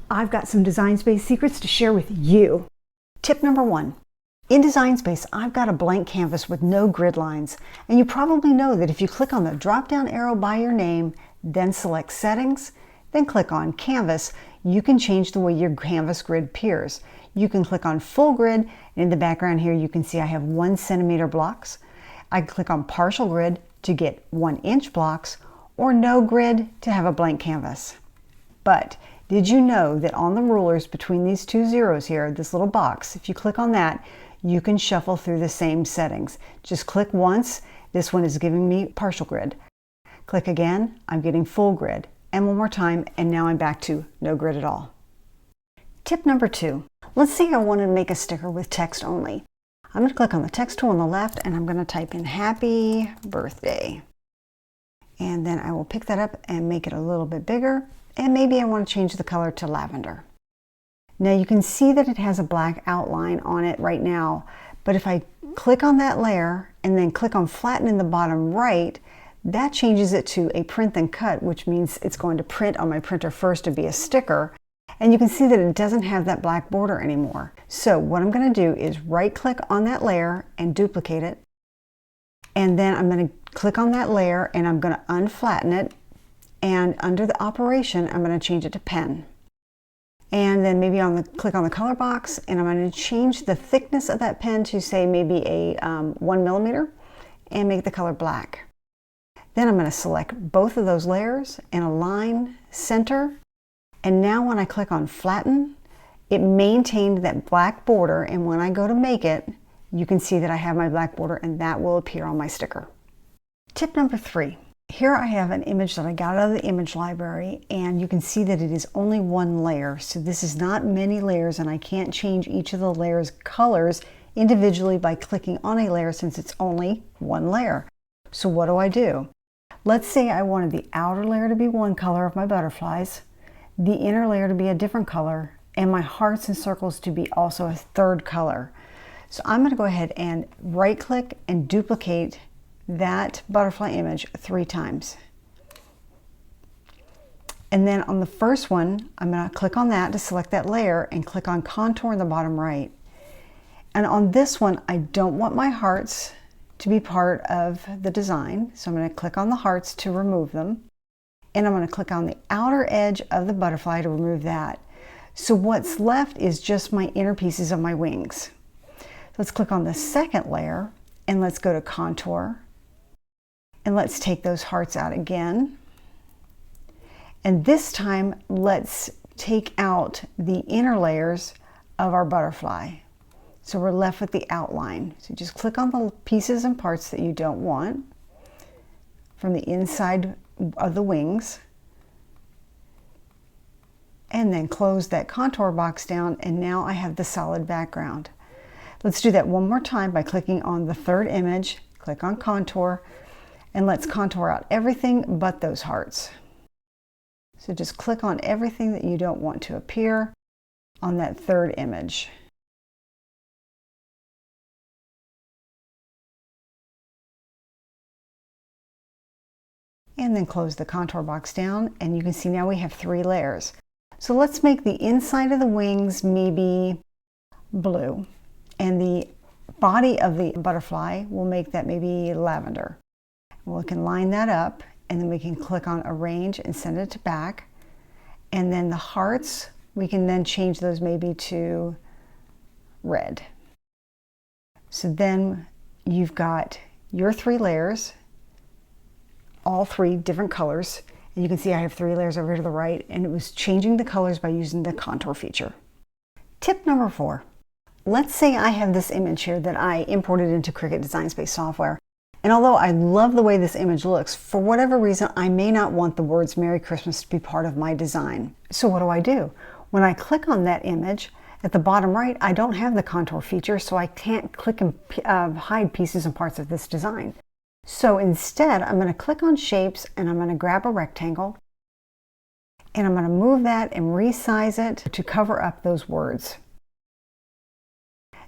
I've got some Design Space secrets to share with you. Tip number 1. In Design Space, I've got a blank canvas with no grid lines, and you probably know that if you click on the drop-down arrow by your name, then select Settings, then click on Canvas, you can change the way your canvas grid appears. You can click on Full Grid, and in the background here you can see I have 1 centimeter blocks. I can click on Partial Grid to get 1 inch blocks, or No Grid to have a blank canvas. But did you know that on the rulers between these 2 zeros here, this little box, if you click on that, you can shuffle through the same settings. Just click once, this one is giving me partial grid. Click again, I'm getting full grid. And one more time, and now I'm back to no grid at all. Tip number 2. Let's say I want to make a sticker with text only. I'm going to click on the text tool on the left, and I'm going to type in Happy Birthday. And then I will pick that up and make it a little bit bigger. And maybe I want to change the color to lavender. Now you can see that it has a black outline on it right now, but if I click on that layer and then click on flatten in the bottom right, that changes it to a print then cut, which means it's going to print on my printer first to be a sticker. And you can see that it doesn't have that black border anymore. So what I'm going to do is right click on that layer and duplicate it. And then I'm going to click on that layer and I'm going to unflatten it. And under the operation, I'm going to change it to pen. And then maybe click on the color box, and I'm going to change the thickness of that pen to say maybe a 1 millimeter and make the color black. Then I'm going to select both of those layers and align center. And now when I click on flatten, it maintained that black border. And when I go to make it, you can see that I have my black border and that will appear on my sticker. Tip number 3. Here I have an image that I got out of the image library, and you can see that it is only 1 layer. So this is not many layers, and I can't change each of the layers' colors individually by clicking on a layer since it's only 1 layer. So what do? Let's say I wanted the outer layer to be one color of my butterflies, the inner layer to be a different color, and my hearts and circles to be also a 3rd color. So I'm going to go ahead and right click and duplicate that butterfly image 3 times. And then on the first one, I'm going to click on that to select that layer and click on contour in the bottom right. And on this one, I don't want my hearts to be part of the design. So I'm going to click on the hearts to remove them. And I'm going to click on the outer edge of the butterfly to remove that. So what's left is just my inner pieces of my wings. Let's click on the second layer and let's go to contour. And let's take those hearts out again. And this time, let's take out the inner layers of our butterfly. So we're left with the outline. So just click on the pieces and parts that you don't want from the inside of the wings. And then close that contour box down, and now I have the solid background. Let's do that one more time by clicking on the 3rd image, click on contour, and let's contour out everything but those hearts. So just click on everything that you don't want to appear on that 3rd image. And then close the contour box down, and you can see now we have 3 layers. So let's make the inside of the wings maybe blue, and the body of the butterfly, we'll make that maybe lavender. We can line that up, and then we can click on Arrange and send it to back. And then the hearts, we can then change those maybe to red. So then you've got your 3 layers, all 3 different colors. And you can see I have 3 layers over to the right, and it was changing the colors by using the contour feature. Tip number 4. Let's say I have this image here that I imported into Cricut Design Space software. And although I love the way this image looks, for whatever reason, I may not want the words Merry Christmas to be part of my design. So what do? When I click on that image, at the bottom right, I don't have the contour feature, so I can't click and hide pieces and parts of this design. So instead, I'm going to click on Shapes, and I'm going to grab a rectangle, and I'm going to move that and resize it to cover up those words.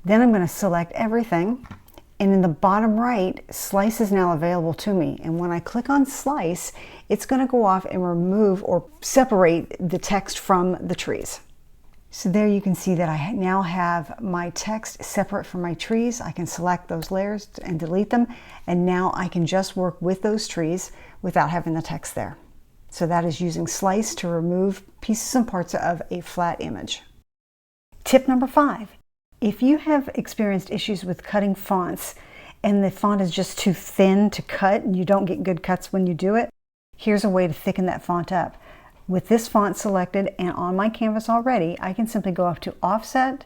Then I'm going to select everything, And in the bottom right, Slice is now available to me. And when I click on Slice, it's going to go off and remove or separate the text from the trees. So there you can see that I now have my text separate from my trees. I can select those layers and delete them. And now I can just work with those trees without having the text there. So that is using Slice to remove pieces and parts of a flat image. Tip number 5. If you have experienced issues with cutting fonts and the font is just too thin to cut and you don't get good cuts when you do it, here's a way to thicken that font up. With this font selected and on my canvas already, I can simply go up to Offset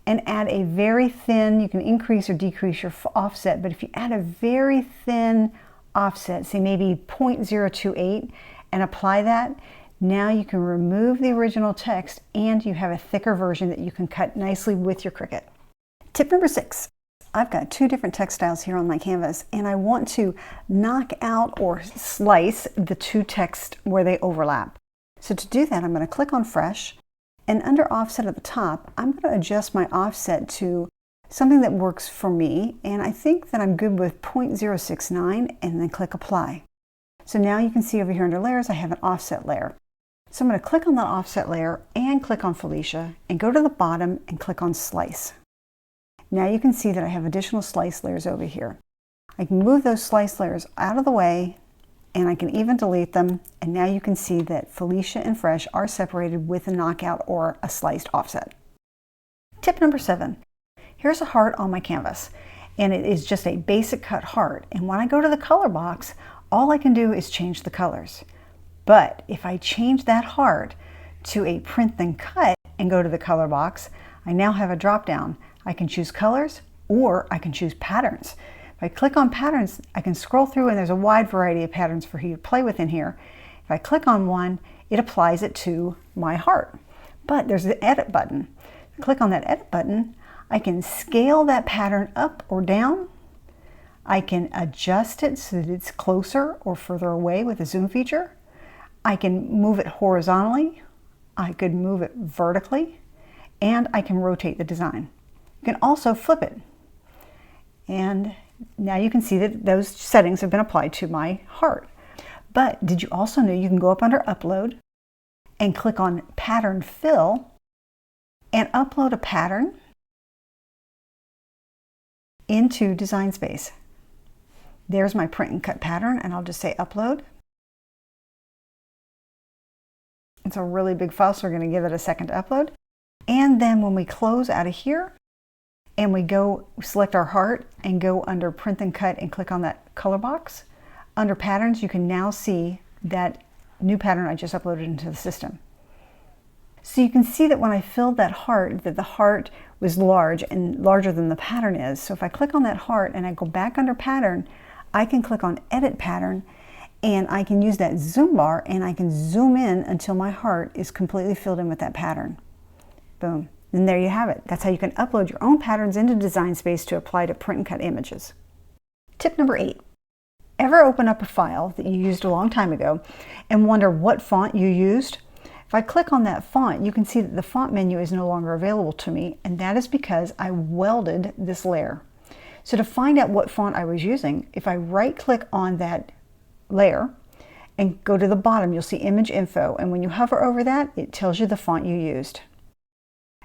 and add a very thin, you can increase or decrease your offset, but if you add a very thin offset, say maybe 0.028, and apply that, now you can remove the original text and you have a thicker version that you can cut nicely with your Cricut. Tip number 6. I've got 2 different text styles here on my canvas and I want to knock out or slice the 2 texts where they overlap. So to do that, I'm going to click on Fresh, and under Offset at the top, I'm going to adjust my offset to something that works for me, and I think that I'm good with 0.069, and then click Apply. So now you can see over here under Layers, I have an offset layer. So I'm going to click on that offset layer and click on Felicia, and go to the bottom and click on Slice. Now you can see that I have additional slice layers over here. I can move those slice layers out of the way, and I can even delete them, and now you can see that Felicia and Fresh are separated with a knockout or a sliced offset. Tip number 7. Here's a heart on my canvas, and it is just a basic cut heart, and when I go to the color box, all I can do is change the colors. But if I change that heart to a print then cut and go to the color box, I now have a drop down. I can choose colors or I can choose patterns. If I click on patterns, I can scroll through and there's a wide variety of patterns for you to play with in here. If I click on one, it applies it to my heart. But there's the edit button. Click on that edit button, I can scale that pattern up or down. I can adjust it so that it's closer or further away with the zoom feature. I can move it horizontally. I could move it vertically, and I can rotate the design. You can also flip it. And now you can see that those settings have been applied to my heart. But did you also know you can go up under Upload and click on Pattern Fill and upload a pattern into Design Space. There's my print and cut pattern, and I'll just say Upload. It's a really big file, so we're going to give it a second to upload. And then when we close out of here and we go select our heart and go under Print and Cut and click on that color box, under Patterns you can now see that new pattern I just uploaded into the system. So you can see that when I filled that heart, that the heart was large and larger than the pattern is. So if I click on that heart and I go back under Pattern, I can click on Edit Pattern, and I can use that zoom bar and I can zoom in until my heart is completely filled in with that pattern. Boom. And there you have it. That's how you can upload your own patterns into Design Space to apply to print and cut images. Tip number 8. Ever open up a file that you used a long time ago and wonder what font you used? If I click on that font, you can see that the font menu is no longer available to me, and that is because I welded this layer. So to find out what font I was using, if I right click on that layer and go to the bottom, you'll see Image Info, and when you hover over that, it tells you the font you used.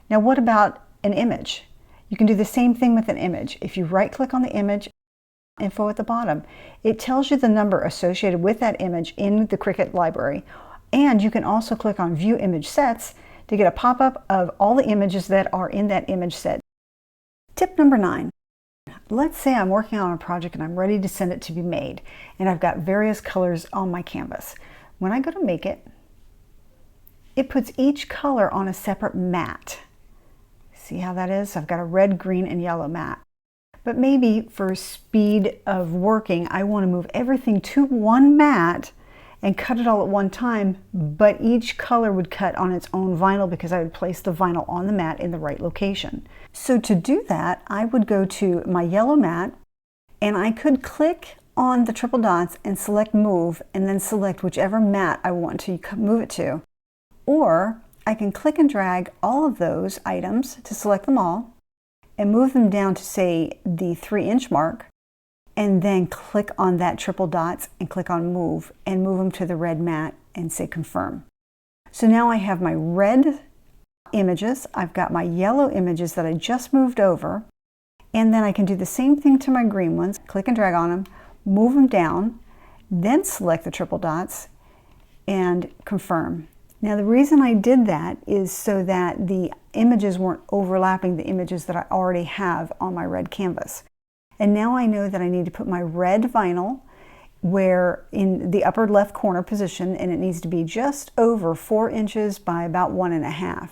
Now what about an image? You can do the same thing with an image. If you right click on the image, info at the bottom, it tells you the number associated with that image in the Cricut library. And you can also click on View Image Sets to get a pop-up of all the images that are in that image set. Tip number 9. Let's say I'm working on a project and I'm ready to send it to be made, and I've got various colors on my canvas. When I go to Make It, it puts each color on a separate mat. See how that is? I've got a red, green, and yellow mat. But maybe for speed of working, I want to move everything to one mat and cut it all at one time, but each color would cut on its own vinyl because I would place the vinyl on the mat in the right location. So to do that, I would go to my yellow mat and I could click on the triple dots and select Move, and then select whichever mat I want to move it to. Or I can click and drag all of those items to select them all, and move them down to, say, the 3-inch mark, and then click on that triple dots and click on move and move them to the red mat and say confirm. So now I have my red images, I've got my yellow images that I just moved over, and then I can do the same thing to my green ones. Click and drag on them, move them down, then select the triple dots and confirm. Now the reason I did that is so that the images weren't overlapping the images that I already have on my red canvas. And now I know that I need to put my red vinyl where in the upper left corner position, and it needs to be just over 4 inches by about 1.5.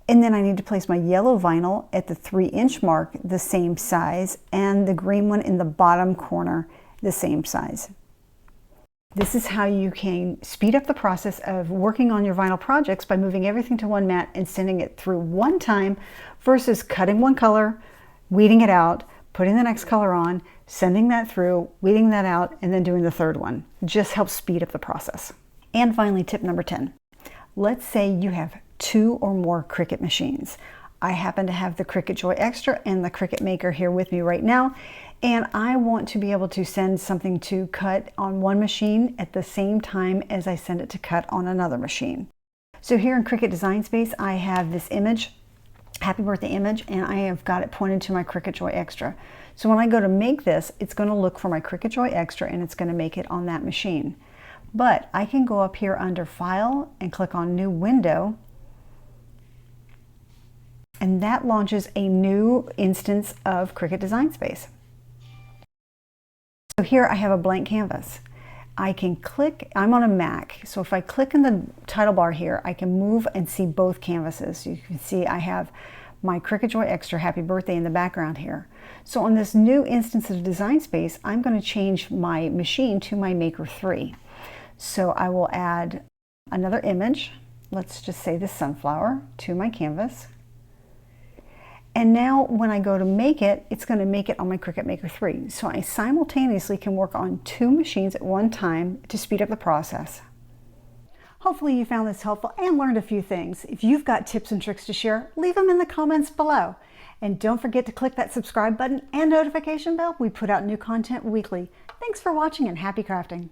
And then I need to place my yellow vinyl at the 3-inch mark, the same size, and the green one in the bottom corner, the same size. This is how you can speed up the process of working on your vinyl projects by moving everything to one mat and sending it through one time versus cutting one color, weeding it out, putting the next color on, sending that through, weeding that out, and then doing the third one. Just helps speed up the process. And finally, tip number 10. Let's say you have 2 or more Cricut machines. I happen to have the Cricut Joy Extra and the Cricut Maker here with me right now, and I want to be able to send something to cut on one machine at the same time as I send it to cut on another machine. So here in Cricut Design Space, I have this image, happy birthday image, and I have got it pointed to my Cricut Joy Extra. So when I go to make this, it's going to look for my Cricut Joy Extra and it's going to make it on that machine. But I can go up here under File and click on New Window, and that launches a new instance of Cricut Design Space. So here I have a blank canvas. I can click, I'm on a Mac, so if I click in the title bar here, I can move and see both canvases. You can see I have my Cricut Joy Extra Happy Birthday in the background here. So on this new instance of Design Space, I'm going to change my machine to my Maker 3. So I will add another image, let's just say this sunflower, to my canvas. And now when I go to make it, it's going to make it on my Cricut Maker 3. So I simultaneously can work on 2 machines at one time to speed up the process. Hopefully you found this helpful and learned a few things. If you've got tips and tricks to share, leave them in the comments below. And don't forget to click that subscribe button and notification bell. We put out new content weekly. Thanks for watching and happy crafting.